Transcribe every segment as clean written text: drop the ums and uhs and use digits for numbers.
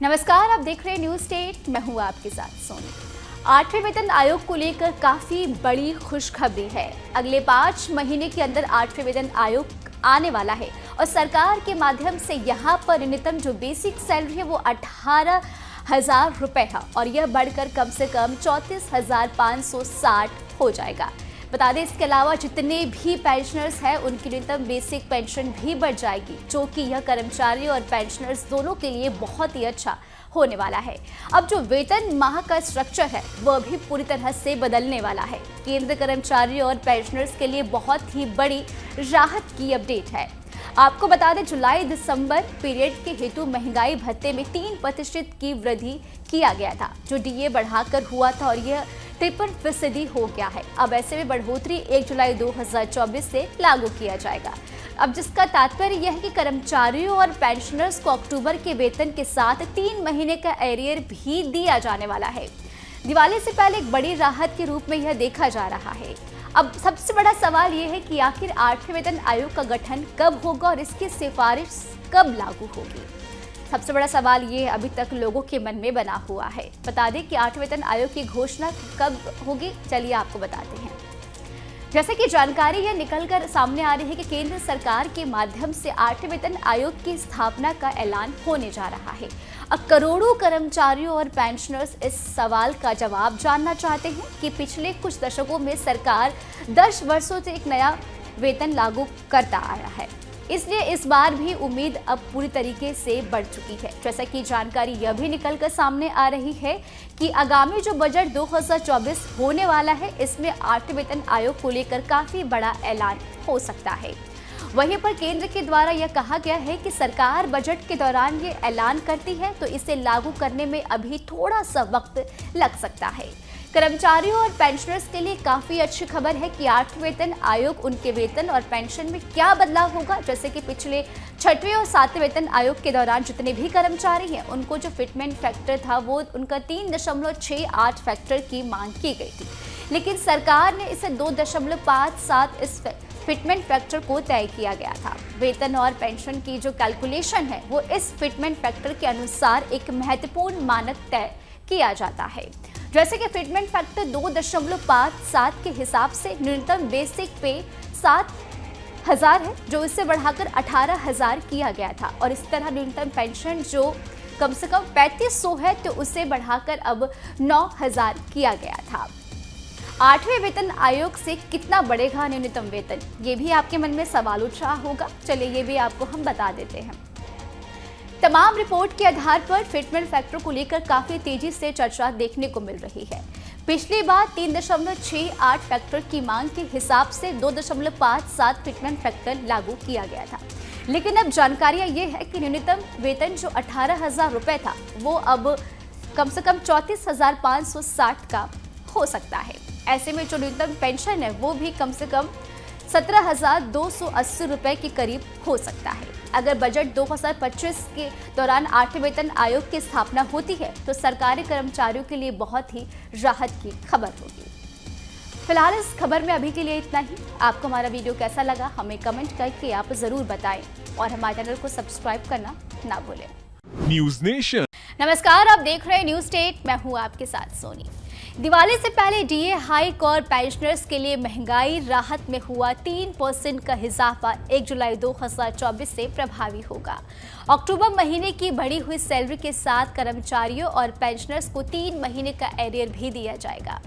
नमस्कार, आप देख रहे हैं न्यूज स्टेट। मैं हूं आपके साथ सोनी। 8वें वेतन आयोग को लेकर काफी बड़ी खुशखबरी है। अगले 5 महीने के अंदर 8वें वेतन आयोग आने वाला है और सरकार के माध्यम से यहाँ पर न्यूनतम जो बेसिक सैलरी है वो 18,000 रुपए है और यह बढ़कर कम से कम 34,560 हो जाएगा। बता दें, इसके अलावा जितने भी पेंशनर्स हैं उनकी न्यूनतम बेसिक पेंशन भी बढ़ जाएगी, जो कि यह कर्मचारी और पेंशनर्स दोनों के लिए बहुत ही अच्छा होने वाला है। अब जो वेतन माह का स्ट्रक्चर है वह भी पूरी तरह से बदलने वाला है। केंद्र कर्मचारी और पेंशनर्स के लिए बहुत ही बड़ी राहत की अपडेट है। आपको बता दें, जुलाई दिसंबर पीरियड के हेतु महंगाई भत्ते में 3% की वृद्धि किया गया था, जो डीए बढ़ाकर हुआ था और यह 53% हो गया है। अब ऐसे में बढ़ोतरी 1 जुलाई 2024 से लागू किया जाएगा। अब जिसका तात्पर्य यह है कि कर्मचारियों और पेंशनर्स को अक्टूबर के वेतन के साथ 3 महीने का एरियर भी दिया जाने वाला है। दिवाली से पहले एक बड़ी राहत के रूप में यह देखा जा रहा है। अब सबसे बड़ा सवाल यह है कि आखिर 8वें वेतन आयोग का गठन कब होगा और इसकी सिफारिश कब लागू होगी। सबसे बड़ा सवाल ये अभी तक लोगों के मन में बना हुआ है। बता दें कि 8वें वेतन आयोग की घोषणा कब होगी, चलिए आपको बताते हैं। जैसे कि जानकारी यह निकलकर सामने आ रही है कि केंद्र सरकार के माध्यम से 8वें वेतन आयोग की स्थापना का ऐलान होने जा रहा है। अब करोड़ों कर्मचारियों और पेंशनर्स इस सवाल का जवाब जानना चाहते हैं कि पिछले कुछ दशकों में सरकार 10 वर्षों से एक नया वेतन लागू करता आया है, इसलिए इस बार भी उम्मीद अब पूरी तरीके से बढ़ चुकी है। जैसा कि जानकारी यह भी निकलकर सामने आ रही है कि आगामी जो बजट 2024 होने वाला है, इसमें 8वें वेतन आयोग को लेकर काफी बड़ा ऐलान हो सकता है। वहीं पर केंद्र के द्वारा यह कहा गया है कि सरकार बजट के दौरान ये ऐलान करती है तो इसे लागू करने में अभी थोड़ा सा वक्त लग सकता है। कर्मचारियों और पेंशनर्स के लिए काफी अच्छी खबर है कि 8वें वेतन आयोग उनके वेतन और पेंशन में क्या बदलाव होगा। जैसे कि पिछले 6वें और 7वें वेतन आयोग के दौरान जितने भी कर्मचारी हैं उनको जो फिटमेंट फैक्टर था वो उनका 3.68 फैक्टर की मांग की गई थी, लेकिन सरकार ने इसे 2.57 इस फिटमेंट फैक्टर को तय किया गया था। वेतन और पेंशन की जो कैलकुलेशन है वो इस फिटमेंट फैक्टर के अनुसार एक महत्वपूर्ण मानक तय किया जाता है। जैसे कि फिटमेंट फैक्टर 2.57 के हिसाब से न्यूनतम बेसिक पे 7,000 है, जो इससे बढ़ाकर 18,000 किया गया था और इस तरह न्यूनतम पेंशन जो कम से कम 3500 है तो उसे बढ़ाकर अब 9,000 किया गया था। 8वें वेतन आयोग से कितना बढ़ेगा न्यूनतम वेतन, ये भी आपके मन में सवाल उठ रहा होगा। चलिए ये भी आपको हम बता देते हैं। तमाम रिपोर्ट के आधार पर फिटमेंट फैक्टर को लेकर काफी तेजी से चर्चा देखने को मिल रही है। पिछली बार 3.68 फैक्टर की मांग के हिसाब से 2.57 फिटमेंट फैक्टर लागू किया गया था, लेकिन अब जानकारियां ये है कि न्यूनतम वेतन जो 18,000 रुपए था वो अब कम से कम 34,560 का हो सकता है। ऐसे में जो न्यूनतम पेंशन है वो भी कम से कम 17,280 रुपए के करीब हो सकता है। अगर बजट 2025 के दौरान 8वें वेतन आयोग की स्थापना होती है तो सरकारी कर्मचारियों के लिए बहुत ही राहत की खबर होगी। फिलहाल इस खबर में अभी के लिए इतना ही। आपको हमारा वीडियो कैसा लगा हमें कमेंट करके आप जरूर बताएं और हमारे चैनल को सब्सक्राइब करना ना भूलें। News nation. नमस्कार, आप देख रहे हैं न्यूज स्टेट। मैं हूँ आपके साथ सोनी। दिवाली से पहले डीए हाइक और पेंशनर्स के लिए महंगाई राहत में हुआ 3% का इजाफा 1 जुलाई 2024 से प्रभावी होगा। अक्टूबर महीने की बढ़ी हुई सैलरी के साथ कर्मचारियों और पेंशनर्स को 3 महीने का एरियर भी दिया जाएगा।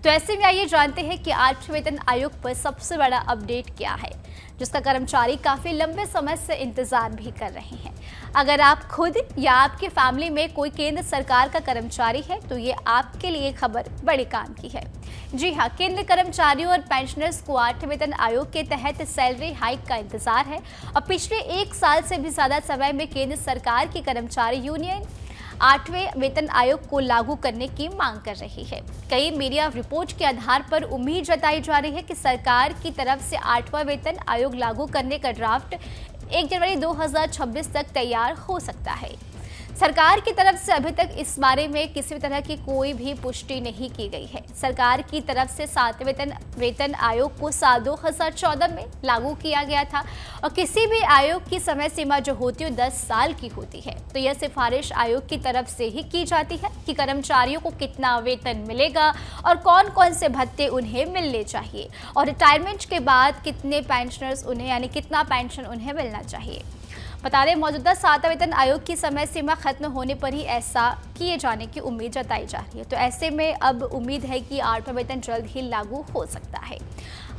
तो ऐसे में आइए जानते हैं कि 8वें वेतन आयोग पर सबसे बड़ा अपडेट क्या है, जिसका कर्मचारी काफी लंबे समय से इंतजार भी कर रहे हैं। अगर आप खुद या आपके फैमिली में कोई केंद्र सरकार का कर्मचारी है तो ये आपके लिए खबर बड़े काम की है। जी हाँ, केंद्र कर्मचारियों और पेंशनर्स को 8वें वेतन आयोग के तहत सैलरी हाइक का इंतजार है और पिछले 1 साल से भी ज्यादा समय में केंद्र सरकार की कर्मचारी यूनियन 8वें वेतन आयोग को लागू करने की मांग कर रही है। कई मीडिया रिपोर्ट के आधार पर उम्मीद जताई जा रही है कि सरकार की तरफ से 8वां वेतन आयोग लागू करने का ड्राफ्ट 1 जनवरी 2026 तक तैयार हो सकता है। सरकार की तरफ से अभी तक इस बारे में किसी भी तरह की कोई भी पुष्टि नहीं की गई है। सरकार की तरफ से 7वें वेतन आयोग को साल 2014 में लागू किया गया था और किसी भी आयोग की समय सीमा जो होती है 10 साल की होती है। तो यह सिफारिश आयोग की तरफ से ही की जाती है कि कर्मचारियों को कितना वेतन मिलेगा और कौन कौन से भत्ते उन्हें मिलने चाहिए और रिटायरमेंट के बाद कितने पेंशनर्स उन्हें यानी कितना पेंशन उन्हें मिलना चाहिए। बता दें, मौजूदा 7वां वेतन आयोग की समय सीमा खत्म होने पर ही ऐसा किए जाने की उम्मीद जताई जा रही है। तो ऐसे में अब उम्मीद है कि 8वां वेतन जल्द ही लागू हो सकता है।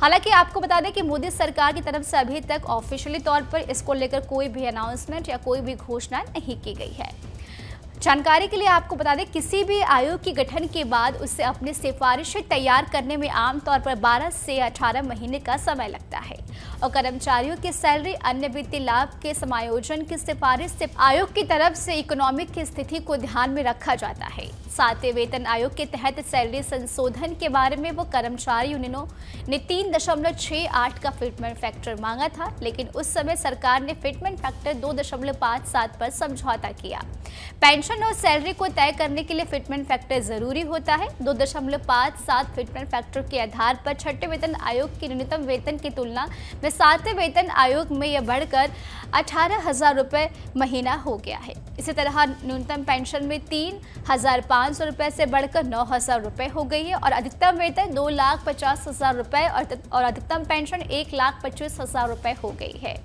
हालांकि आपको बता दें कि मोदी सरकार की तरफ से अभी तक ऑफिशियली तौर पर इसको लेकर कोई भी अनाउंसमेंट या कोई भी घोषणा नहीं की गई है। जानकारी के लिए आपको बता दें, किसी भी आयोग के गठन के बाद उसे अपनी सिफारिशें तैयार करने में आमतौर पर 12 से 18 महीने का समय लगता है और कर्मचारियों की सैलरी अन्य वित्तीय लाभ के समायोजन की सिफारिश से आयोग की तरफ से इकोनॉमिक की स्थिति को ध्यान में रखा जाता है। 7वें वेतन आयोग के तहत सैलरी संशोधन के बारे में वो कर्मचारी यूनियनों ने 3.68 का फिटमेंट फैक्टर मांगा था, लेकिन उस समय सरकार ने फिटमेंट फैक्टर 2.57 पर समझौता किया। पेंशन और सैलरी को तय करने के लिए फिटमेंट फैक्टर जरूरी होता है। 2.57 फिटमेंट फैक्टर के आधार पर 6वें वेतन आयोग की न्यूनतम वेतन की तुलना में 7वें वेतन आयोग में यह बढ़कर 18,000 रुपये महीना हो गया है। इसी तरह न्यूनतम पेंशन में 3,500 रुपये से बढ़कर 9,000 रुपये हो गई है और अधिकतम वेतन 2,50,000 रुपये और अधिकतम पेंशन 1,25,000 रुपये हो गई है।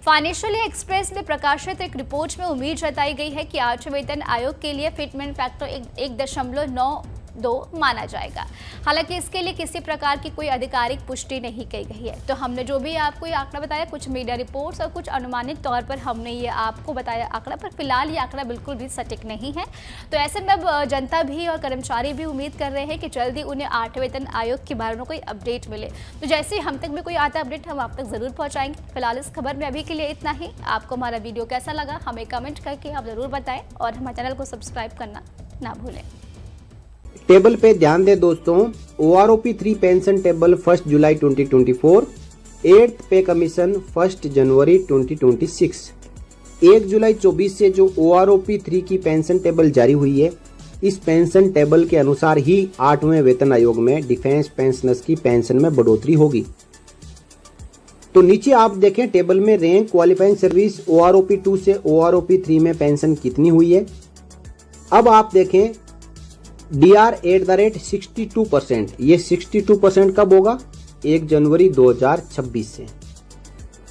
फाइनेंशियल एक्सप्रेस में प्रकाशित एक रिपोर्ट में उम्मीद जताई गई है कि 8वें वेतन आयोग के लिए फिटमेंट फैक्टर 1.92 माना जाएगा। हालांकि इसके लिए किसी प्रकार की कोई आधिकारिक पुष्टि नहीं की गई है। तो हमने जो भी आपको ये आंकड़ा बताया, कुछ मीडिया रिपोर्ट्स और कुछ अनुमानित तौर पर हमने ये आपको बताया आंकड़ा, पर फिलहाल ये आंकड़ा बिल्कुल भी सटीक नहीं है। तो ऐसे में अब जनता भी और कर्मचारी भी उम्मीद कर रहे हैं कि जल्दी उन्हें 8वें वेतन आयोग के बारे में कोई अपडेट मिले। तो जैसे ही हम तक भी कोई आता अपडेट हम आप तक जरूर पहुँचाएंगे। फिलहाल इस खबर में अभी के लिए इतना ही। आपको हमारा वीडियो कैसा लगा हमें कमेंट करके आप जरूर बताएं और हमारे चैनल को सब्सक्राइब करना ना भूलें। टेबल पे ध्यान दें दोस्तों, OROP 3 पेंशन टेबल 1 जुलाई 2024, 8th पे कमीशन 1 जनवरी 2026। 1 जुलाई 24 से जो OROP 3 की पेंशन टेबल जारी हुई है, इस पेंशन टेबल के अनुसार ही 8वें वेतन आयोग में डिफेंस पेंशनर्स की पेंशन में बढ़ोतरी होगी। तो नीचे आप देखें टेबल में रैंक क्वालिफाइंग सर्विस OROP 2 से OROP 3 में पेंशन कितनी हुई है। अब आप देखें DR @62%, ये 62% कब होगा? 1 जनवरी 2026 से।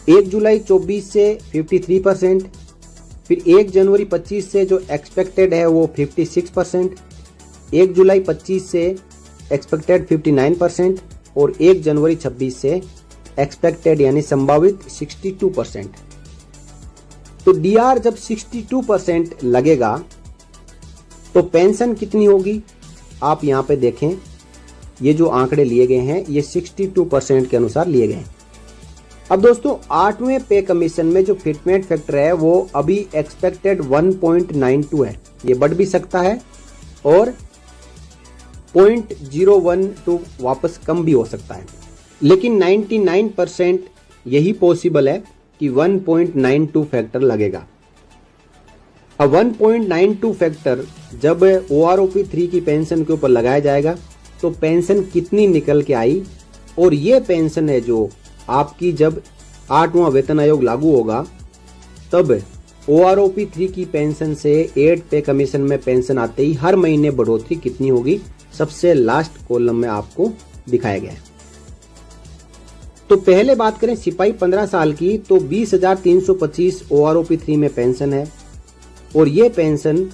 1 जुलाई 24 से 53%, फिर 1 जनवरी 25 से जो एक्सपेक्टेड है वो 56%, 1 जुलाई 25 से एक्सपेक्टेड 59% और 1 जनवरी 26 से एक्सपेक्टेड यानी संभावित 62%। तो DR जब 62% लगेगा तो पेंशन कितनी होगी? आप यहाँ पे देखें, ये जो आंकड़े लिए गए हैं ये 62% के अनुसार लिए गए हैं। अब दोस्तों 8वें पे कमीशन में जो फिटमेंट फैक्टर है वो अभी एक्सपेक्टेड 1.92 है, ये बढ़ भी सकता है और 0.012 वापस कम भी हो सकता है, लेकिन 99% यही पॉसिबल है कि 1.92 फैक्टर लगेगा। अब 1.92 फैक्टर जब OROP 3 की पेंशन के ऊपर लगाया जाएगा तो पेंशन कितनी निकल के आई, और ये पेंशन है जो आपकी जब 8वां वेतन आयोग लागू होगा तब OROP 3 की पेंशन से 8 पे कमीशन में पेंशन आते ही हर महीने बढ़ोतरी कितनी होगी, सबसे लास्ट कॉलम में आपको दिखाया गया है। तो पहले बात करें सिपाही 15 साल की, तो 20,325 OROP 3 में पेंशन है और ये पेंशन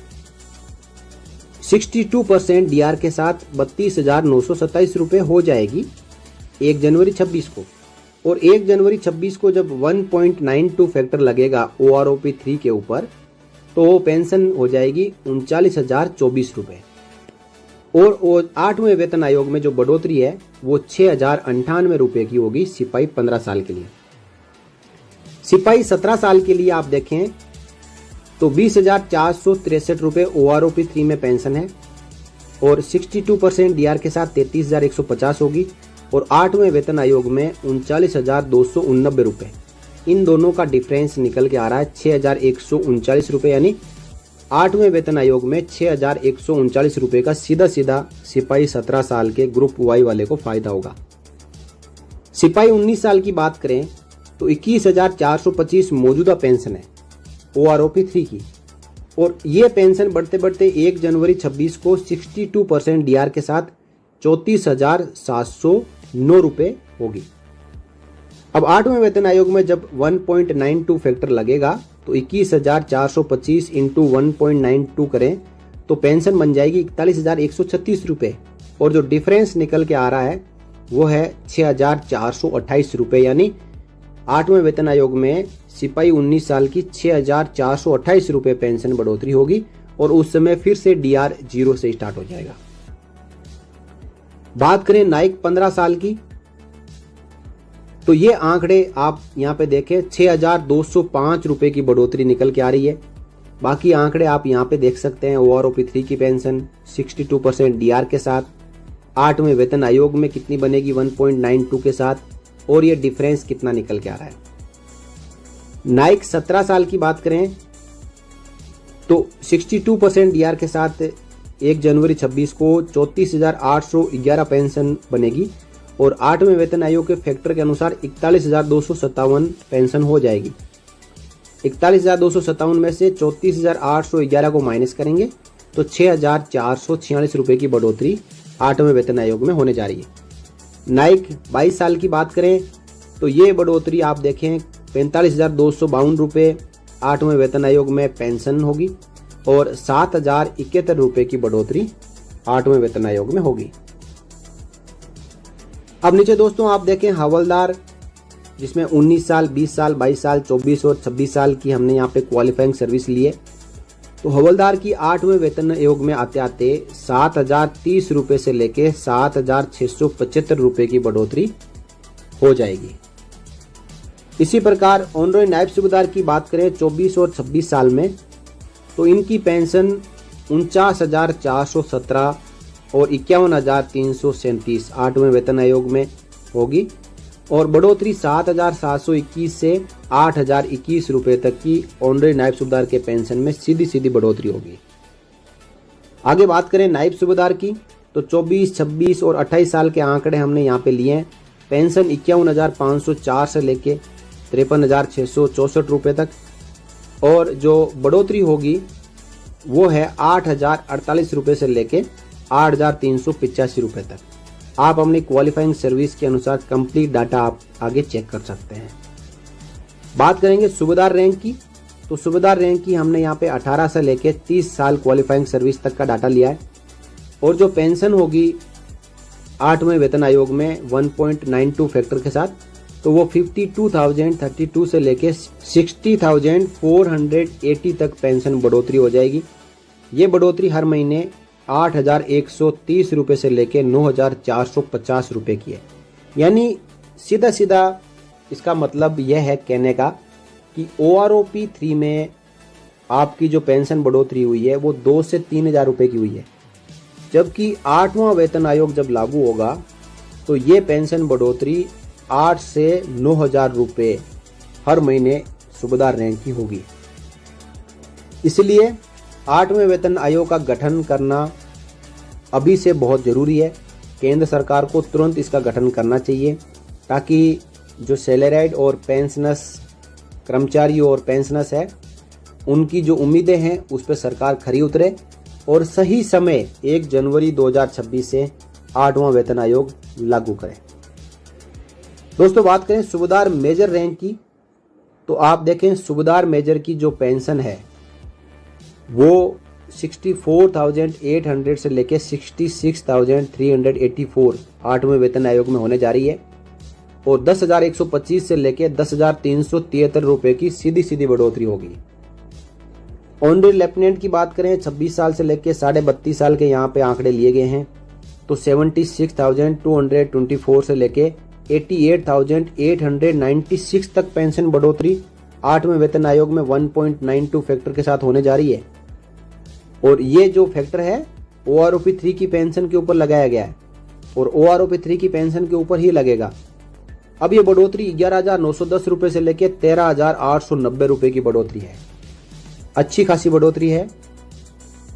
62% DR के साथ 32,927 रुपये हो जाएगी 1 जनवरी 26 को। और 1 जनवरी 26 को जब 1.92 फैक्टर लगेगा OROP 3 के ऊपर तो पेंशन हो जाएगी 39,024 रुपये। और 8वें वेतन आयोग में जो बढ़ोतरी है वो 6,098 रुपये की होगी सिपाही 15 साल के लिए। सिपाही 17 साल के लिए आप देखें तो 20,463 रुपये OROP 3 में पेंशन है और 62% DR के साथ 33,150 होगी और 8वें वेतन आयोग में 39,289 रुपये। इन दोनों का डिफरेंस निकल के आ रहा है 6,139 रुपये, यानी 8वें वेतन आयोग में 6,139 रुपए का सीधा सीधा सिपाही 17 साल के ग्रुप वाई वाले को फायदा होगा। सिपाही 19 साल की बात करें तो 21,425 मौजूदा पेंशन है OROP 3 की, और ये पेंशन बढ़ते बढ़ते 1 जनवरी 26 को 62% डीआर के साथ 34,709 रुपए होगी। अब 8वें वेतन आयोग में जब 1.92 फैक्टर लगेगा तो 21,425 इंटू 1.92 करें तो पेंशन बन जाएगी 41,136 रुपए, और जो डिफरेंस निकल के आ रहा है वो है 6,428 रुपए। यानी 8वें वेतन आयोग में सिपाही 19 साल की 6,428 रुपए पेंशन बढ़ोतरी होगी, और उस समय फिर से डीआर 0 से स्टार्ट हो जाएगा। बात करें नाइक 15 साल की, तो ये आंकड़े आप यहाँ पे देखें 6,205 रुपए की बढ़ोतरी निकल के आ रही है। बाकी आंकड़े आप यहाँ पे देख सकते हैं। OROP 3 की पेंशन 62% डीआर के साथ 8वें वेतन आयोग में कितनी बनेगी 1.92 के साथ, और ये डिफरेंस कितना निकल के आ रहा है। नाइक 17 साल की बात करें तो 62% डीआर के साथ 1 जनवरी 26 को 34,811 पेंशन बनेगी, और 8वें वेतन आयोग के फैक्टर के अनुसार 41,257 पेंशन हो जाएगी। 41,257 में से 34,811 को माइनस करेंगे तो 6,446 रुपए की बढ़ोतरी 8वें वेतन आयोग में होने जा रही है। नाइक 22 साल की बात करें तो ये बढ़ोतरी आप देखें 45,252 रुपए 8वें वेतन आयोग में पेंशन होगी, और 7,071 रुपए की बढ़ोतरी 8वें वेतन आयोग में होगी। अब नीचे दोस्तों आप देखें हवलदार, जिसमें 19 साल, 20 साल, 22 साल, 24 और 26 साल की हमने यहाँ पे क्वालिफाइंग सर्विस ली है। तो हवलदार की 8वें वेतन आयोग में आते आते 7,030 रुपए से लेके 7,675 रुपए की बढ़ोतरी हो जाएगी। इसी प्रकार ऑनरोई नायब सूबेदार की बात करें 24 और 26 साल में, तो इनकी पेंशन 49,417 और 51,337 8वें वेतन आयोग में होगी, और बढ़ोतरी 7,721 से 8,021 रुपए तक की ऑनरेरी नायब सूबेदार के पेंशन में सीधी सीधी बढ़ोतरी होगी। आगे बात करें नायब सूबेदार की, तो 24, 26 और 28 साल के आंकड़े हमने यहाँ पे लिए हैं। पेंशन 51,504 से लेके 53,664 रुपए तक, और जो बढ़ोतरी होगी वो है 8,048 रुपए से लेके 8,385 रुपए तक। आप अपनी क्वालिफाइंग सर्विस के अनुसार कंप्लीट डाटा आप आगे चेक कर सकते हैं। बात करेंगे सूबेदार रैंक की, तो सूबेदार रैंक की हमने यहाँ पे 18 से लेके 30 साल क्वालिफाइंग सर्विस तक का डाटा लिया है, और जो पेंशन होगी 8वें वेतन आयोग में 1.92 फैक्टर के साथ, तो वो 52,032 से लेके 60,480 तक पेंशन बढ़ोतरी हो जाएगी। ये बढ़ोतरी हर महीने 8,130 रुपए से लेके 9,450 रुपए की है। यानी सीधा सीधा इसका मतलब यह है कहने का कि OROP 3 में आपकी जो पेंशन बढ़ोतरी हुई है वो 2 से 3,000 रुपए की हुई है, जबकि 8वां वेतन आयोग जब लागू होगा तो ये पेंशन बढ़ोतरी 8 से 9,000 रुपए हर महीने सूबेदार रैंक की होगी। इसलिए 8वें वेतन आयोग का गठन करना अभी से बहुत ज़रूरी है। केंद्र सरकार को तुरंत इसका गठन करना चाहिए, ताकि जो सैलराइड और पेंशनर्स कर्मचारियों और पेंशनर्स है उनकी जो उम्मीदें हैं उस पर सरकार खरी उतरे, और सही समय 1 जनवरी 2026 से 8वां वेतन आयोग लागू करे। दोस्तों बात करें सूबेदार मेजर रैंक की, तो आप देखें सूबेदार मेजर की जो पेंशन है वो 64,800 से लेके 66,384 8वें वेतन आयोग में होने जा रही है, और 10,125 से लेके 10,373 रुपए की सीधी सीधी बढ़ोतरी होगी। ऑनरेरी लेफ्टिनेंट की बात करें 26 साल से लेके 32.5 साल के यहाँ पे आंकड़े लिए गए हैं, तो 76,224 से लेके 88,896 तक पेंशन बढ़ोतरी 8वें वेतन आयोग में 1.92 फैक्टर के साथ होने जा रही है, और ये जो फैक्टर है OROP 3 की पेंशन के ऊपर लगाया गया है, और OROP 3 की पेंशन के ऊपर ही लगेगा। अब ये बढ़ोतरी 11,910 रुपए से लेके 13,890 रुपए की बढ़ोतरी है। अच्छी खासी बढ़ोतरी है।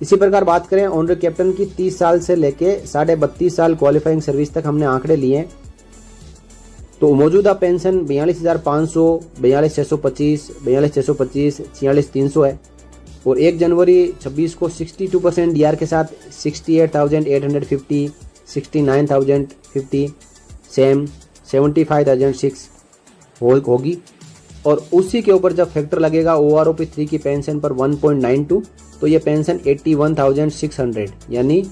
इसी प्रकार बात करें ऑनरी कैप्टन की 30 साल से लेके 32.5 साल क्वालिफाइंग सर्विस तक हमने आंकड़े लिए हैं। तो मौजूदा पेंशन 42,500, 42,625, 42,625, 46,300 है। और 1 जनवरी 26 को 62% डीआर के साथ 68,850, 69,050, सेम 75,006 होगी। और उसी के ऊपर जब फैक्टर लगेगा OROP 3 की पेंशन पर 1.92, तो ये पेंशन 81,600 यानी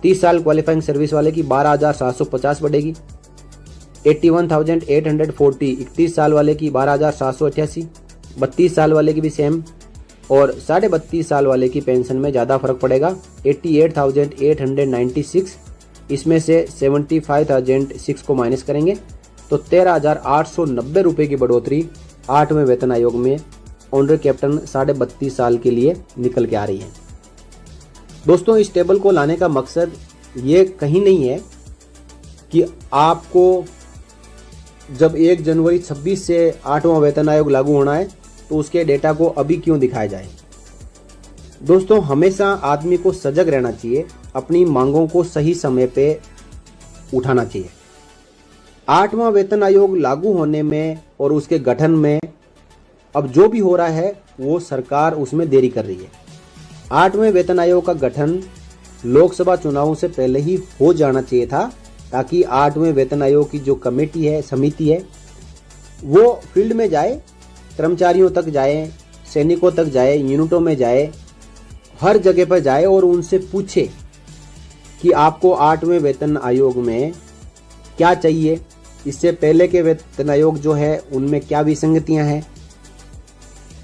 30 साल क्वालिफाइंग सर्विस वाले की 12,750 बढ़ेगी। 81,840 31 साल वाले की 12,788, 32 साल वाले की भी सेम। और 32.5 साल वाले की पेंशन में ज़्यादा फर्क पड़ेगा 88,896, इसमें से 75,006 को माइनस करेंगे तो 13,890 रुपये की बढ़ोतरी 8वें वेतन आयोग में ऑनरी कैप्टन 32.5 साल के लिए निकल के आ रही है। दोस्तों, इस टेबल को लाने का मकसद ये कहीं नहीं है कि आपको जब 1 जनवरी 26 से 8वां वेतन आयोग लागू होना है तो उसके डेटा को अभी क्यों दिखाया जाए। दोस्तों, हमेशा आदमी को सजग रहना चाहिए, अपनी मांगों को सही समय पे उठाना चाहिए। 8वां वेतन आयोग लागू होने में और उसके गठन में अब जो भी हो रहा है वो सरकार उसमें देरी कर रही है। 8वें वेतन आयोग का गठन लोकसभा चुनावों से पहले ही हो जाना चाहिए था, ताकि 8वें वेतन आयोग की जो कमेटी है, समिति है, वो फील्ड में जाए, कर्मचारियों तक जाए, सैनिकों तक जाए, यूनिटों में जाए, हर जगह पर जाए और उनसे पूछे कि आपको 8वें वेतन आयोग में क्या चाहिए, इससे पहले के वेतन आयोग जो है उनमें क्या विसंगतियां हैं।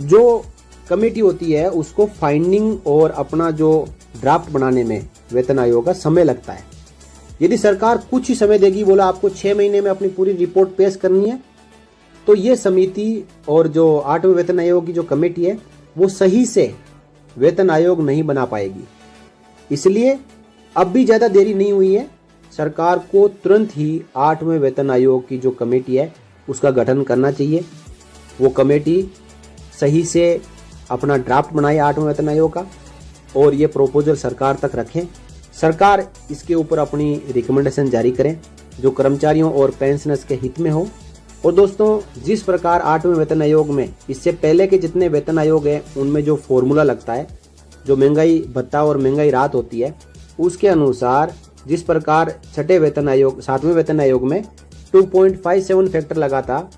जो कमेटी होती है उसको फाइंडिंग और अपना जो ड्राफ्ट बनाने में वेतन आयोग का समय लगता है। यदि सरकार कुछ ही समय देगी, बोला आपको 6 महीने में अपनी पूरी रिपोर्ट पेश करनी है, तो ये समिति और जो 8वें वेतन आयोग की जो कमेटी है वो सही से वेतन आयोग नहीं बना पाएगी। इसलिए अब भी ज़्यादा देरी नहीं हुई है, सरकार को तुरंत ही 8वें वेतन आयोग की जो कमेटी है उसका गठन करना चाहिए। वो कमेटी सही से अपना ड्राफ्ट बनाए 8वें वेतन आयोग का और ये प्रोपोजल सरकार तक रखें। सरकार इसके ऊपर अपनी रिकमेंडेशन जारी करें जो कर्मचारियों और पेंशनर्स के हित में हो। और दोस्तों, जिस प्रकार 8वें वेतन आयोग में इससे पहले के जितने वेतन आयोग हैं उनमें जो फॉर्मूला लगता है, जो महंगाई भत्ता और महंगाई राहत होती है, उसके अनुसार जिस प्रकार 7वें वेतन आयोग में 2.57 फैक्टर लगा था,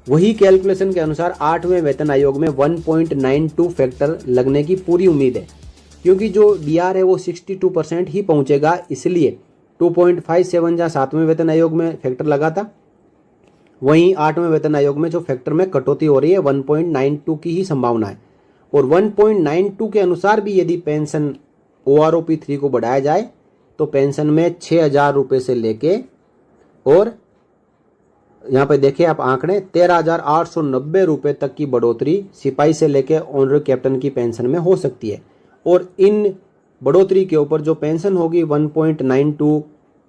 वही कैलकुलेशन के अनुसार 8वें वेतन आयोग में 1.92 फैक्टर लगने की पूरी उम्मीद है, क्योंकि जो डीआर है वो 62% ही पहुंचेगा। इसलिए 2.57 जहाँ 7वें वेतन आयोग में फैक्टर लगा था, वहीं 8वें वेतन आयोग में जो फैक्टर में कटौती हो रही है 1.92 की ही संभावना है। और 1.92 के अनुसार भी यदि पेंशन OROP 3 को बढ़ाया जाए तो पेंशन में 6,000 रुपये से लेके, और यहाँ पे देखिए आप आंकड़े, 13,890 रुपये तक की बढ़ोतरी सिपाही से लेके ऑनरी कैप्टन की पेंशन में हो सकती है। और इन बढ़ोतरी के ऊपर जो पेंशन होगी 1.92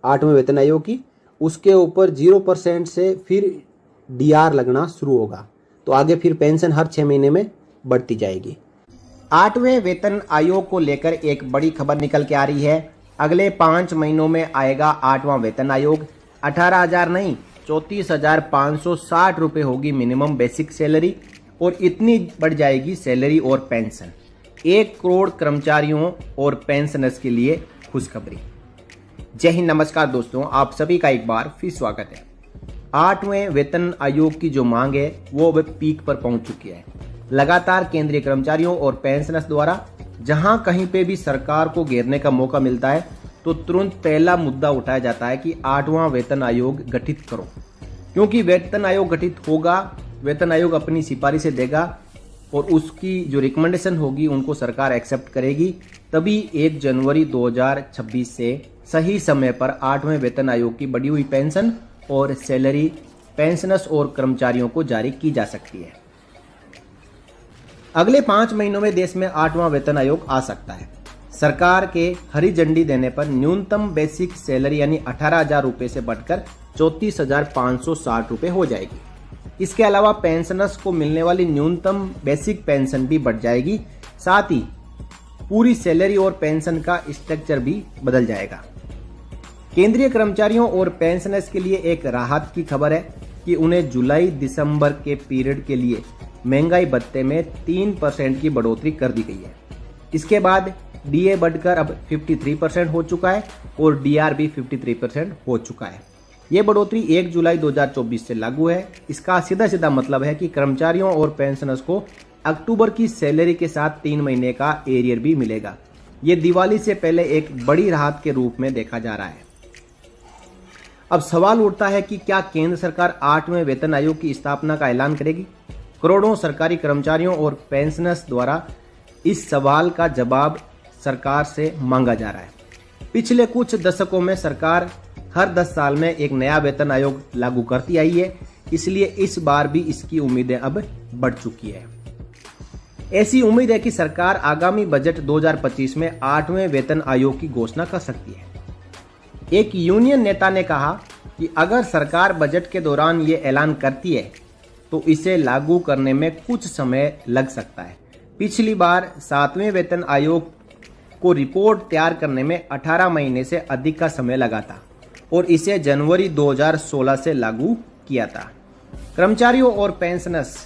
8वें वेतन आयोग की, उसके ऊपर 0% से फिर डीआर लगना शुरू होगा। तो आगे फिर पेंशन हर 6 महीने में बढ़ती जाएगी। 8वें वेतन आयोग को लेकर एक बड़ी खबर निकल के आ रही है। अगले 5 महीनों में आएगा 8वां वेतन आयोग। 18,000 नहीं, 34,560 रुपये होगी मिनिमम बेसिक सैलरी, और इतनी बढ़ जाएगी सैलरी और पेंशन। 1 करोड़ कर्मचारियों और पेंशनर्स के लिए खुशखबरी। जय हिंद, नमस्कार दोस्तों, आप सभी का एक बार फिर स्वागत है। 8वें वेतन आयोग की जो मांग है वो अब पीक पर पहुंच चुकी है। लगातार केंद्रीय कर्मचारियों और पेंशनर्स द्वारा जहां कहीं पे भी सरकार को घेरने का मौका मिलता है तो तुरंत पहला मुद्दा उठाया जाता है कि 8वां वेतन आयोग गठित करो, क्योंकि वेतन आयोग गठित होगा, वेतन आयोग अपनी सिफारिश देगा और उसकी जो रिकमेंडेशन होगी उनको सरकार एक्सेप्ट करेगी, तभी 1 जनवरी 2026 से सही समय पर 8वें वेतन आयोग की बढ़ी हुई पेंशन और सैलरी पेंशनर्स और कर्मचारियों को जारी की जा सकती है। अगले 5 महीनों में देश में 8वां वेतन आयोग आ सकता है। सरकार के हरी झंडी देने पर न्यूनतम बेसिक सैलरी यानी 18,000 रुपये से बढ़कर 34,560 रुपये हो जाएगी। इसके अलावा पेंशनर्स को मिलने वाली न्यूनतम बेसिक पेंशन भी बढ़ जाएगी। साथ ही पूरी सैलरी और पेंशन का स्ट्रक्चर भी बदल जाएगा। केंद्रीय कर्मचारियों और पेंशनर्स के लिए एक राहत की खबर है कि उन्हें जुलाई दिसंबर के पीरियड के लिए महंगाई भत्ते में 3% की बढ़ोतरी कर दी गई है। इसके बाद डीए बढ़कर अब 53% हो चुका है और डीआर भी 53% हो चुका है। ये बढ़ोतरी 1 जुलाई 2024 से लागू है। इसका सीधा सीधा मतलब है कि कर्मचारियों और पेंशनर्स को अक्टूबर की सैलरी के साथ 3 महीने का एरियर भी मिलेगा। ये दिवाली से पहले एक बड़ी राहत के रूप में देखा जा रहा है। अब सवाल उठता है कि क्या केंद्र सरकार 8वें वेतन आयोग की स्थापना का ऐलान करेगी? करोड़ों सरकारी कर्मचारियों और पेंशनर्स द्वारा इस सवाल का जवाब सरकार से मांगा जा रहा है। पिछले कुछ दशकों में सरकार हर 10 साल में एक नया वेतन आयोग लागू करती आई है, इसलिए इस बार भी इसकी उम्मीदें अब बढ़ चुकी है। ऐसी उम्मीद है कि सरकार आगामी बजट 2025 में 8वें वेतन आयोग की घोषणा कर सकती है। एक यूनियन नेता ने कहा कि अगर सरकार बजट के दौरान ये ऐलान करती है तो इसे लागू करने में कुछ समय लग सकता है। पिछली बार 7वें वेतन आयोग को रिपोर्ट तैयार करने में 18 महीने से अधिक का समय लगा था और इसे जनवरी 2016 से लागू किया था। कर्मचारियों और पेंशनर्स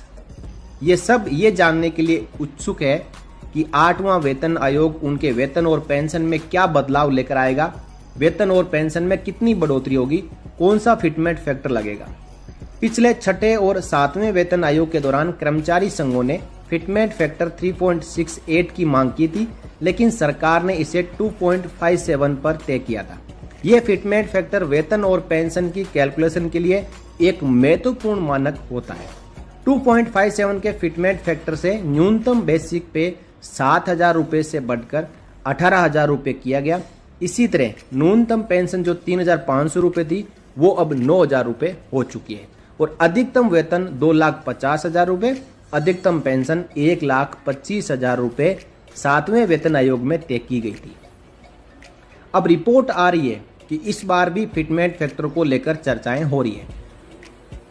ये सब ये जानने के लिए उत्सुक है कि 8वां वेतन आयोग उनके वेतन और पेंशन में क्या बदलाव लेकर आएगा, वेतन और पेंशन में कितनी बढ़ोतरी होगी, कौन सा फिटमेंट फैक्टर लगेगा। पिछले 6ठे और 7वें वेतन आयोग के दौरान कर्मचारी संघों ने फिटमेंट फैक्टर 3.68 की मांग की थी, लेकिन सरकार ने इसे 2.57 पर तय किया था। यह फिटमेंट फैक्टर वेतन और पेंशन की कैलकुलेशन के लिए एक महत्वपूर्ण मानक होता है। 2.57 के फिटमेंट फैक्टर से न्यूनतम बेसिक पे 7,000 रुपए से बढ़कर 18,000 रुपए किया गया। इसी तरह न्यूनतम पेंशन जो 3,500 रुपए थी वो अब 9,000 रुपए हो चुकी है और अधिकतम वेतन 2,50,000 रुपए, अधिकतम पेंशन 1,25,000 रुपए 7वें वेतन आयोग में तय की गई थी। अब रिपोर्ट आ रही है कि इस बार भी फिटमेंट फैक्टर को लेकर चर्चाएं हो रही है।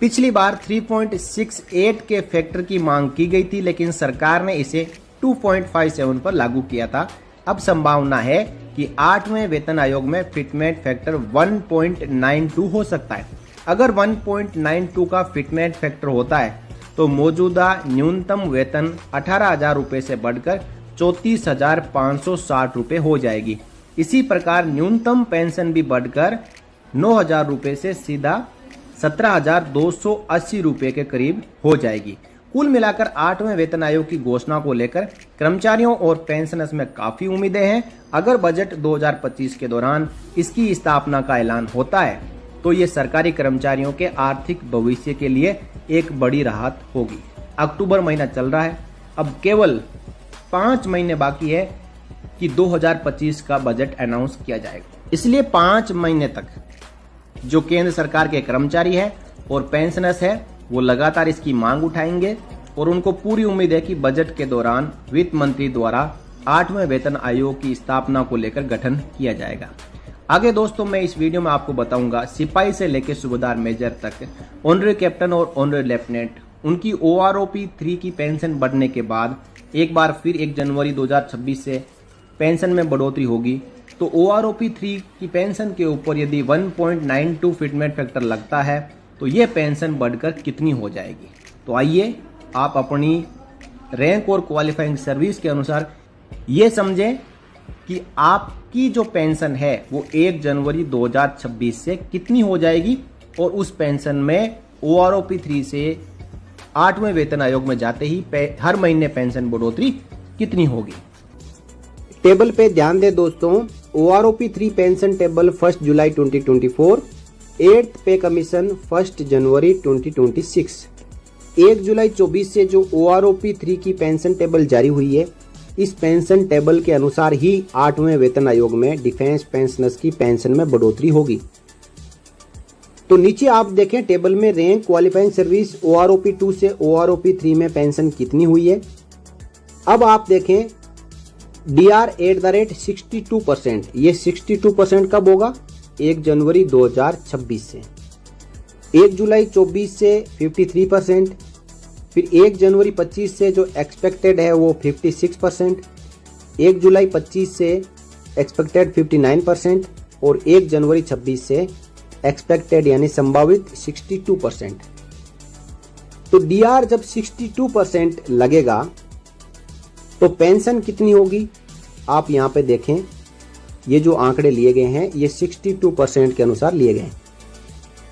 पिछली बार 3.68 के फैक्टर की मांग की गई थी, लेकिन सरकार ने इसे 2.57 पर लागू किया था। अब संभावना है कि 8वें वेतन आयोग में फिटमेंट फैक्टर 1.92 हो सकता है। अगर 1.92 का फिटमेंट फैक्टर होता है तो मौजूदा न्यूनतम वेतन 18,000 रुपए से बढ़कर 34,560 रुपए हो जाएगी। इसी प्रकार न्यूनतम पेंशन भी बढ़कर 9,000 रुपए से सीधा 17,280 रुपए के करीब हो जाएगी। कुल मिलाकर 8वें वेतन आयोग की घोषणा को लेकर कर्मचारियों और पेंशनर्स में काफी उम्मीदें हैं। अगर बजट 2025 के दौरान इसकी स्थापना का ऐलान होता है तो ये सरकारी कर्मचारियों के आर्थिक भविष्य के लिए एक बड़ी राहत होगी। अक्टूबर महीना चल रहा है, अब केवल 5 महीने बाकी है कि 2025 का बजट अनाउंस किया जाएगा। इसलिए 5 महीने तक जो केंद्र सरकार के कर्मचारी है और पेंशनर्स है वो लगातार इसकी मांग उठाएंगे और उनको पूरी उम्मीद है कि बजट के दौरान वित्त मंत्री द्वारा 8वें वेतन आयोग की स्थापना को लेकर गठन किया जाएगा। आगे दोस्तों मैं इस वीडियो में आपको बताऊंगा सिपाही से लेकर सूबेदार मेजर तक, ऑनरेरी कैप्टन और ऑनरेरी लेफ्टिनेंट, उनकी OROP 3 की पेंशन बढ़ने के बाद एक बार फिर 1 जनवरी 2026 से पेंशन में बढ़ोतरी होगी। तो OROP 3 की पेंशन के ऊपर यदि 1.92 फिटमेंट फैक्टर लगता है तो ये पेंशन बढ़कर कितनी हो जाएगी। तो आइए आप अपनी रैंक और क्वालिफाइंग सर्विस के अनुसार ये समझें कि आपकी जो पेंशन है वो 1 जनवरी 2026 से कितनी हो जाएगी और उस पेंशन में OROP 3 से 8वें वेतन आयोग में जाते ही हर महीने पेंशन बढ़ोतरी कितनी होगी। टेबल पे ध्यान दें दोस्तों, OROP 3 पेंशन टेबल 1 जुलाई 2024, 8th पे कमीशन 1 जनवरी 2026। 1 जुलाई 24 से जो OROP 3 की पेंशन टेबल जारी हुई है, इस पेंशन टेबल के अनुसार ही 8वें वेतन आयोग में डिफेंस पेंशनर्स की पेंशन में बढ़ोतरी होगी। तो नीचे आप देखें टेबल में रैंक क्वालिफाइंग सर्विस OROP 2 से OROP 3 में पेंशन कितनी हुई है। अब आप देखें DR @62%, ये 62% कब होगा? 1 जनवरी 2026 से। 1 जुलाई 24 से 53%, फिर 1 जनवरी 25 से जो एक्सपेक्टेड है वो 56%, 1 जुलाई 25 से एक्सपेक्टेड 59% और 1 जनवरी 26 से एक्सपेक्टेड यानी संभावित 62%। तो डीआर जब 62% लगेगा तो पेंशन कितनी होगी, आप यहां पे देखें। ये जो आंकड़े लिए गए हैं ये 62% के अनुसार लिए गए हैं।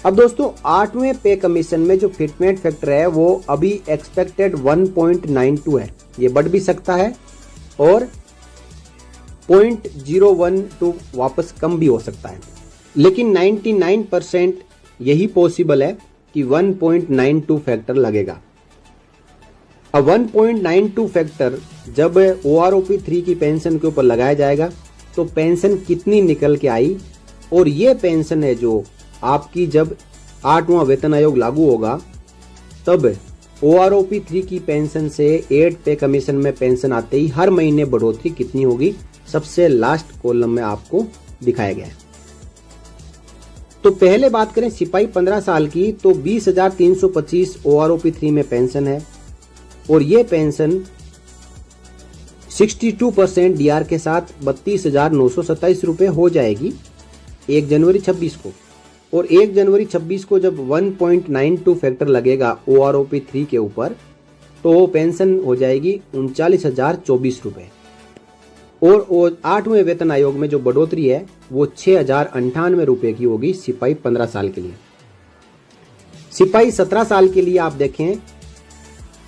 अब दोस्तों 8वें पे कमीशन में जो फिटमेंट फैक्टर है वो अभी एक्सपेक्टेड 1.92 है, ये बढ़ भी सकता है और 0.012 वापस कम भी हो सकता है, लेकिन 99% यही पॉसिबल है कि 1.92 फैक्टर लगेगा। अब 1.92 फैक्टर जब OROP 3 की पेंशन के ऊपर लगाया जाएगा तो पेंशन कितनी निकल के आई, और ये पेंशन है जो आपकी जब 8वां वेतन आयोग लागू होगा तब OROP 3 की पेंशन से 8 पे कमीशन में पेंशन आते ही हर महीने बढ़ोतरी कितनी होगी, सबसे लास्ट कॉलम में आपको दिखाया गया है। तो पहले बात करें सिपाही 15 साल की तो 20,325 OROP 3 में पेंशन है और ये पेंशन 62% डीआर के साथ 32,927 रुपए हो जाएगी 1 जनवरी 26 को, और 1 जनवरी 26 को जब 1.92 फैक्टर लगेगा OROP 3 के ऊपर तो पेंशन हो जाएगी 39,024 रुपए, और 8वें वेतन आयोग में जो बढ़ोतरी है वो 6,098 रुपए की होगी सिपाही 15 साल के लिए। सिपाही 17 साल के लिए आप देखें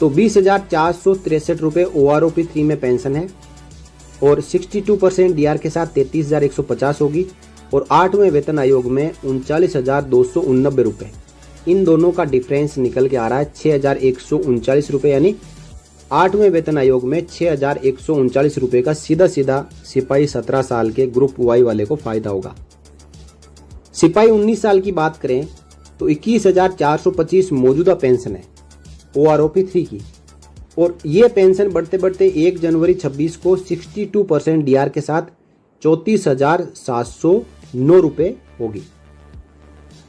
तो 20,463 रुपए OROP 3 में पेंशन है और 62% डीआर के साथ 33,150 होगी, और 8वें वेतन आयोग में 39,289 रुपए। इन दोनों का डिफरेंस निकल के आ रहा है 6,139 रुपए, यानी 8वें वेतन आयोग में 6,139 रुपए का सीधा सीधा सिपाही 17 साल के ग्रुप वाई वाले को फायदा होगा। सिपाही 19 साल की बात करें तो 21,425 मौजूदा पेंशन है OROP 3 की, और ये पेंशन बढ़ते बढ़ते 1 जनवरी 26 को 62% डीआर के साथ 34,709 रुपए होगी।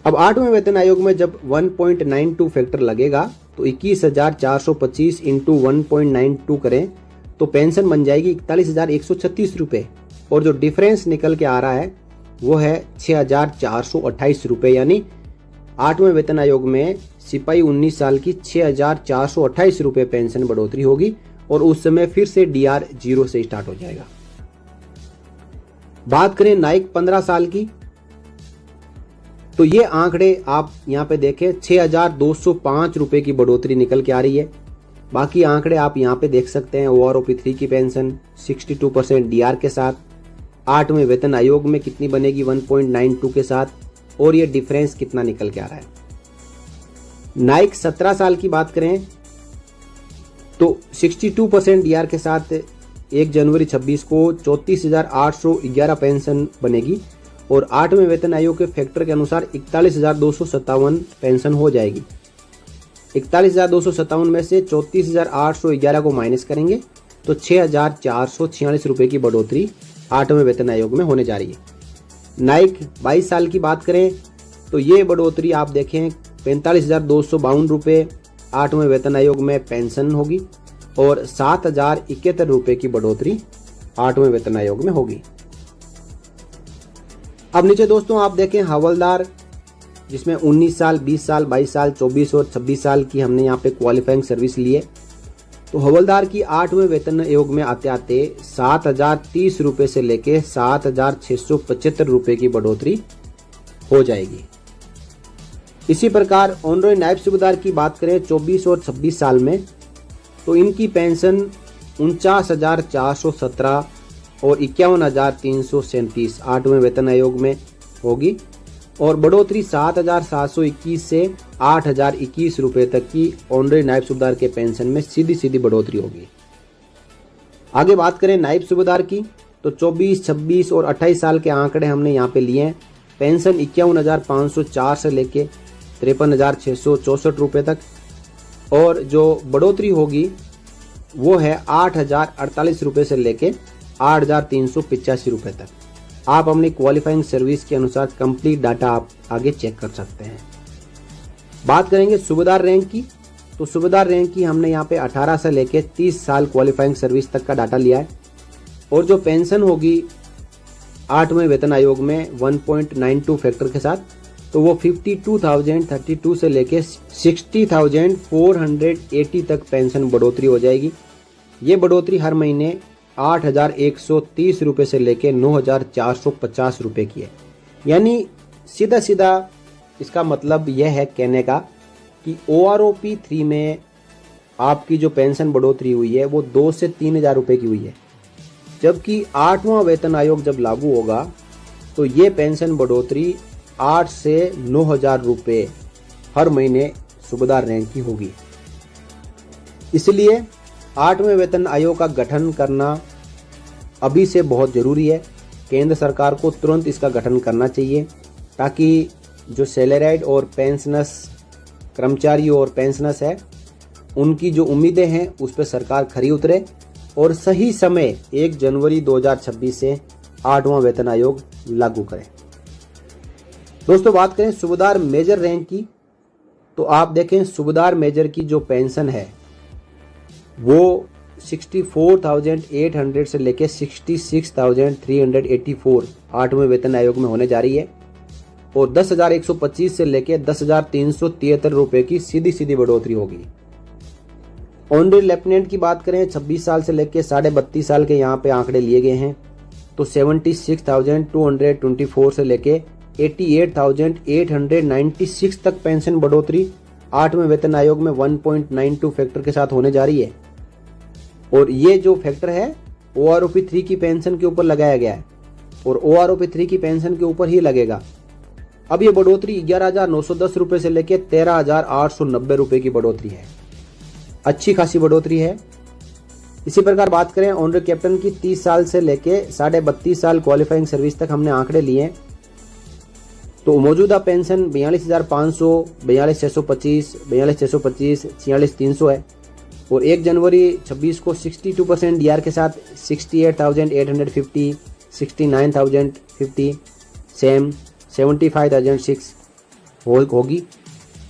अब 8वें वेतन आयोग में जब 1.92 फैक्टर लगेगा तो 21,425 इंटू 1.92 करें तो पेंशन बन जाएगी 41,136 रुपए, और जो डिफरेंस निकल के आ रहा है वो है 6,428 रुपए, यानी 8वें वेतन आयोग में सिपाही 19 साल की 6,428 रुपए पेंशन बढ़ोतरी होगी, और उस समय फिर से डीआर 0 से स्टार्ट हो जाएगा। बात करें नाइक 15 साल की तो ये आंकड़े आप यहां पे देखें 6,205 रुपए की बढ़ोतरी निकल के आ रही है। बाकी आंकड़े आप यहां पे देख सकते हैं। OROP 3 की पेंशन 62% डीआर के साथ 8वें वेतन आयोग में कितनी बनेगी 1.92 के साथ, और ये डिफरेंस कितना निकल के आ रहा है। नाइक 17 साल की बात करें तो 62% डीआर के साथ 1 जनवरी 26 को 34,811 पेंशन बनेगी, और 8वें वेतन आयोग के फैक्टर के अनुसार 41,257 पेंशन हो जाएगी। 41,257 में से 34,811 को माइनस करेंगे तो 6,446 रुपए की बढ़ोतरी 8वें वेतन आयोग में होने जा रही है। नाइक 22 साल की बात करें तो ये बढ़ोतरी आप देखें 45,252 रुपए 8वें वेतन आयोग में पेंशन होगी, और 7,071 रुपए की बढ़ोतरी 8वें वेतन आयोग में होगी। अब नीचे दोस्तों आप देखें हवलदार, जिसमें 19 साल, 20 साल, 22 साल, 24 और 26 साल की हमने यहाँ पे क्वालिफाइंग सर्विस ली है। तो हवलदार की 8वें वेतन आयोग में आते आते 7,030 रुपए से लेके 7,675 रुपए की बढ़ोतरी हो जाएगी। इसी प्रकार ऑनरोई नायब सूबेदार की बात करें 24 और 26 साल में तो इनकी पेंशन 49,417 और 51,337 8वें वेतन आयोग में होगी, और बढ़ोतरी 7,721 से 8,021 रुपए तक की ऑनरेरी नायब सूबेदार के पेंशन में सीधी सीधी बढ़ोतरी होगी। आगे बात करें नायब सूबेदार की तो 24, 26 और 28 साल के आंकड़े हमने यहाँ पे लिए हैं। पेंशन 51,504 से लेके 53,664 रुपए तक, और जो बढ़ोतरी होगी वो है 8,048 रुपए से लेके 8,385 रुपए तक। आप अपनी क्वालिफाइंग सर्विस के अनुसार कंप्लीट डाटा आप आगे चेक कर सकते हैं। बात करेंगे सूबेदार रैंक की तो सूबेदार रैंक की हमने यहाँ पे 18 से लेके 30 साल क्वालिफाइंग सर्विस तक का डाटा लिया है। और जो पेंशन होगी 8वें वेतन आयोग में 1.92 फैक्टर के साथ, तो वो 52,032 से लेके 60,480 तक पेंशन बढ़ोतरी हो जाएगी। ये बढ़ोतरी हर महीने 8,130 रुपये से लेके 9,450 रुपये की है। यानी सीधा सीधा इसका मतलब यह है कहने का कि OROP 3 में आपकी जो पेंशन बढ़ोतरी हुई है वो 2 से 3,000 रुपये की हुई है, जबकि 8वां वेतन आयोग जब लागू होगा तो ये पेंशन बढ़ोतरी 8 से 9,000 रुपये हर महीने सूबेदार रैंक की होगी। इसलिए 8वें वेतन आयोग का गठन करना अभी से बहुत ज़रूरी है। केंद्र सरकार को तुरंत इसका गठन करना चाहिए ताकि जो सैलराइड और पेंशनर्स कर्मचारी और पेंशनर्स है उनकी जो उम्मीदें हैं उस पर सरकार खरी उतरे और सही समय 1 जनवरी 2026 से 8वां वेतन आयोग लागू करे। दोस्तों, बात करें सूबेदार मेजर रैंक की, तो आप देखें सूबेदार मेजर की जो पेंशन है वो 64,800 से लेके 66,384 8वें वेतन आयोग में होने जा रही है और 10,125 से लेके 10,373 रुपए की सीधी सीधी बढ़ोतरी होगी। ऑनरी लेफ्टिनेंट की बात करें 26 साल से लेके 32.5 साल के यहाँ पे आंकड़े लिए गए हैं, तो 76,224 से लेके 88,896 तक पेंशन बढ़ोतरी 8वें वेतन आयोग में 1.92 फैक्टर के साथ होने जा रही है। और ये जो फैक्टर है OROP 3 की पेंशन के ऊपर लगाया गया है और OROP 3 की पेंशन के ऊपर ही लगेगा। अब ये बढ़ोतरी 11,910 रुपए से लेके 13,890 रुपए की बढ़ोतरी है, अच्छी खासी बढ़ोतरी है। इसी प्रकार बात करें ऑनरी कैप्टन की 30 साल से लेके 32.5 साल क्वालिफाइंग सर्विस तक हमने आंकड़े लिए हैं, तो मौजूदा पेंशन 42,500, 42,625, 42,625, 46,300 है और 1 जनवरी 26 को 62% डीआर के साथ 68,850, 69,050, सेम 75,006 होगी।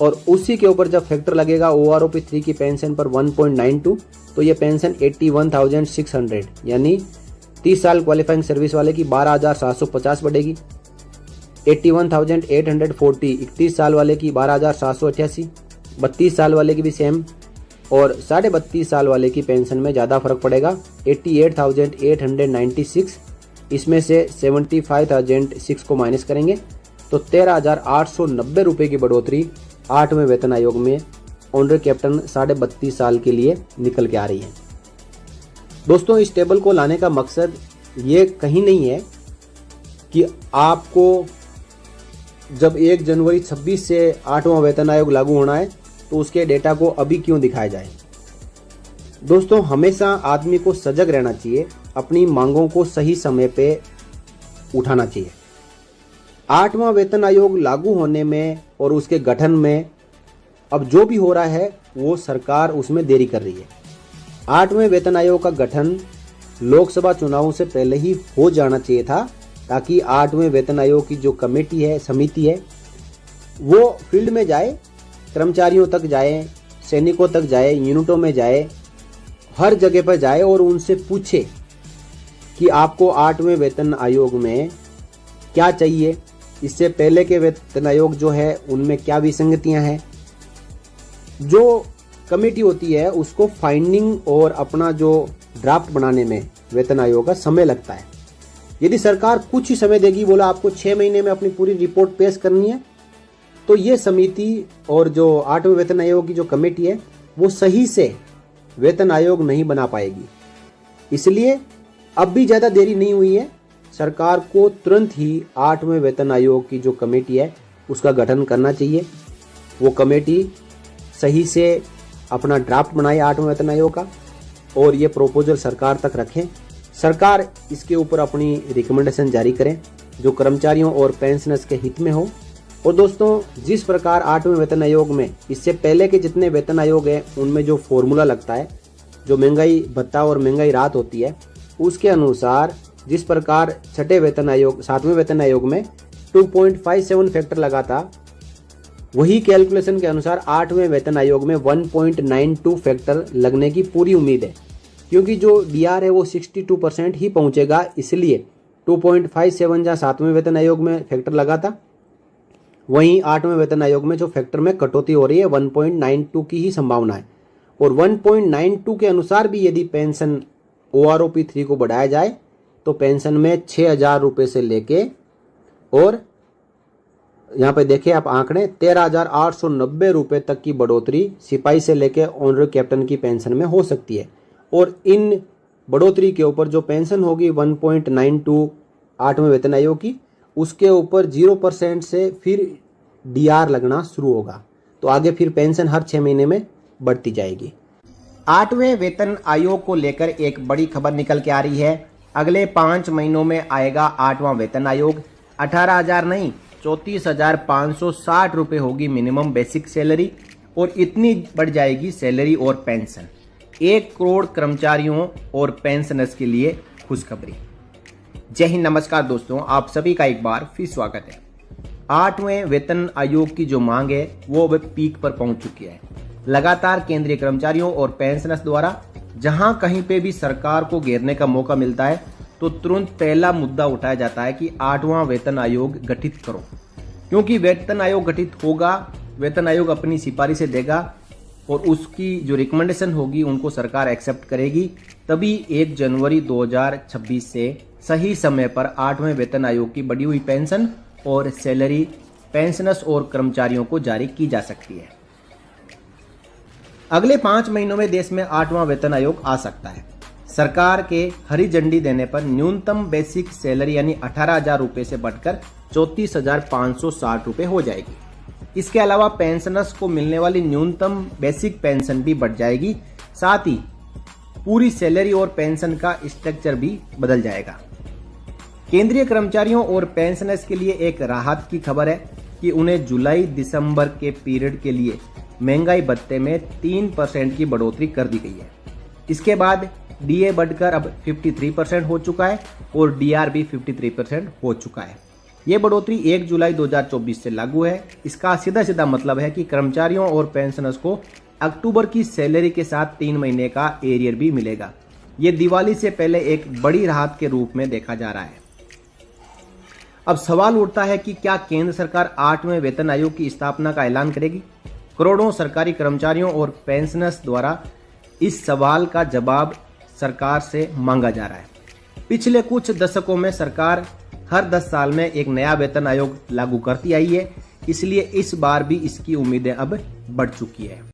और उसी के ऊपर जब फैक्टर लगेगा OROP 3 की पेंशन पर 1.92, तो ये पेंशन 81,600 यानी 30 साल क्वालिफाइंग सर्विस वाले की 12,750 बढ़ेगी, 81,840 31 साल वाले की 12,788, 32 साल वाले की भी सेम और 32.5 साल वाले की पेंशन में ज़्यादा फर्क पड़ेगा 88,896, इसमें से 75,006 को माइनस करेंगे तो 13,890 रुपये की बढ़ोतरी 8वें वेतन आयोग में ऑनरी कैप्टन 32.5 साल के लिए निकल के आ रही है। दोस्तों, इस टेबल को लाने का मकसद ये कहीं नहीं है कि आपको जब 1 जनवरी 26 से 8वां वेतन आयोग लागू होना है तो उसके डेटा को अभी क्यों दिखाया जाए। दोस्तों, हमेशा आदमी को सजग रहना चाहिए, अपनी मांगों को सही समय पे उठाना चाहिए। 8वां वेतन आयोग लागू होने में और उसके गठन में अब जो भी हो रहा है वो सरकार उसमें देरी कर रही है। 8वें वेतन आयोग का गठन लोकसभा चुनावों से पहले ही हो जाना चाहिए था ताकि 8वें वेतन आयोग की जो कमेटी है, समिति है, वो फील्ड में जाए, कर्मचारियों तक जाए, सैनिकों तक जाए, यूनिटों में जाए, हर जगह पर जाए और उनसे पूछे कि आपको 8वें वेतन आयोग में क्या चाहिए, इससे पहले के वेतन आयोग जो है उनमें क्या विसंगतियां हैं। जो कमेटी होती है उसको फाइंडिंग और अपना जो ड्राफ्ट बनाने में वेतन आयोग का समय लगता है। यदि सरकार कुछ ही समय देगी, बोला आपको 6 महीने में अपनी पूरी रिपोर्ट पेश करनी है, तो ये समिति और जो 8वें वेतन आयोग की जो कमेटी है वो सही से वेतन आयोग नहीं बना पाएगी। इसलिए अब भी ज़्यादा देरी नहीं हुई है, सरकार को तुरंत ही 8वें वेतन आयोग की जो कमेटी है उसका गठन करना चाहिए। वो कमेटी सही से अपना ड्राफ्ट बनाए 8वें वेतन आयोग का और ये प्रोपोजल सरकार तक रखें। सरकार इसके ऊपर अपनी रिकमेंडेशन जारी करें जो कर्मचारियों और पेंशनर्स के हित में हो। और दोस्तों, जिस प्रकार 8वें वेतन आयोग में इससे पहले के जितने वेतन आयोग हैं उनमें जो फॉर्मूला लगता है, जो महंगाई भत्ता और महंगाई राहत होती है, उसके अनुसार जिस प्रकार 7वें वेतन आयोग में 2.57 फैक्टर लगा था, वही कैलकुलेशन के अनुसार 8वें वेतन आयोग में 1.92 फैक्टर लगने की पूरी उम्मीद है। क्योंकि जो डीआर है वो 62% ही पहुंचेगा, इसलिए 2.57 जहाँ 7वें वेतन आयोग में फैक्टर लगा था, वहीं 8वें वेतन आयोग में जो फैक्टर में कटौती हो रही है 1.92 की ही संभावना है। और 1.92 के अनुसार भी यदि पेंशन OROP 3 को बढ़ाया जाए तो पेंशन में 6,000 रुपये से लेके, और यहाँ पे देखिए आप आंकड़े, 13,890 रुपये तक की बढ़ोतरी सिपाही से लेके ऑनरी कैप्टन की पेंशन में हो सकती है। और इन बढ़ोतरी के ऊपर जो पेंशन होगी 1.92 8वें वेतन आयोग की, उसके ऊपर 0% से फिर डीआर लगना शुरू होगा। तो आगे फिर पेंशन हर 6 महीने में बढ़ती जाएगी। 8वें वेतन आयोग को लेकर एक बड़ी खबर निकल के आ रही है। अगले 5 महीनों में आएगा 8वां वेतन आयोग। 18,000 नहीं, 34,560 रुपये होगी मिनिमम बेसिक सैलरी, और इतनी बढ़ जाएगी सैलरी और पेंशन। 1 करोड़ कर्मचारियों और पेंशनर्स के लिए खुशखबरी। जय हिंद, नमस्कार दोस्तों, आप सभी का एक बार फिर स्वागत है। 8वें वेतन आयोग की जो मांग है वो अब पीक पर पहुंच चुकी है। लगातार केंद्रीय कर्मचारियों और पेंशनर्स द्वारा जहां कहीं पे भी सरकार को घेरने का मौका मिलता है तो तुरंत पहला मुद्दा उठाया जाता है कि 8वां वेतन आयोग गठित करो, क्योंकि वेतन आयोग गठित होगा, वेतन आयोग अपनी सिफारिश देगा और उसकी जो रिकमेंडेशन होगी उनको सरकार एक्सेप्ट करेगी, तभी 1 जनवरी 2026 से सही समय पर 8वें वेतन आयोग की बढ़ी हुई पेंशन और सैलरी पेंशनर्स और कर्मचारियों को जारी की जा सकती है। अगले 5 महीनों में देश में 8वां वेतन आयोग आ सकता है। सरकार के हरी झंडी देने पर न्यूनतम बेसिक सैलरी यानी 18,000 रुपये से बढ़कर 34,560 रुपये हो जाएगी। इसके अलावा पेंशनर्स को मिलने वाली न्यूनतम बेसिक पेंशन भी बढ़ जाएगी, साथ ही पूरी सैलरी और पेंशन का स्ट्रक्चर भी बदल जाएगा। केंद्रीय कर्मचारियों और पेंशनर्स के लिए एक राहत की खबर है कि उन्हें जुलाई दिसंबर के पीरियड के लिए महंगाई भत्ते में 3% की बढ़ोतरी कर दी गई है। इसके बाद डीए बढ़कर अब 53% हो चुका है और डीआर भी 53% हो चुका है। ये बढ़ोतरी 1 जुलाई 2024 से लागू है। इसका सीधा सीधा मतलब है कि कर्मचारियों और पेंशनर्स को अक्टूबर की सैलरी के साथ 3 महीने का एरियर भी मिलेगा। ये दिवाली से पहले एक बड़ी राहत के रूप में देखा जा रहा है। अब सवाल उठता है कि क्या केंद्र सरकार 8वें वेतन आयोग की स्थापना का ऐलान करेगी? करोड़ों सरकारी कर्मचारियों और पेंशनर्स द्वारा इस सवाल का जवाब सरकार से मांगा जा रहा है। पिछले कुछ दशकों में सरकार हर 10 साल में एक नया वेतन आयोग लागू करती आई है, इसलिए इस बार भी इसकी उम्मीदें अब बढ़ चुकी है।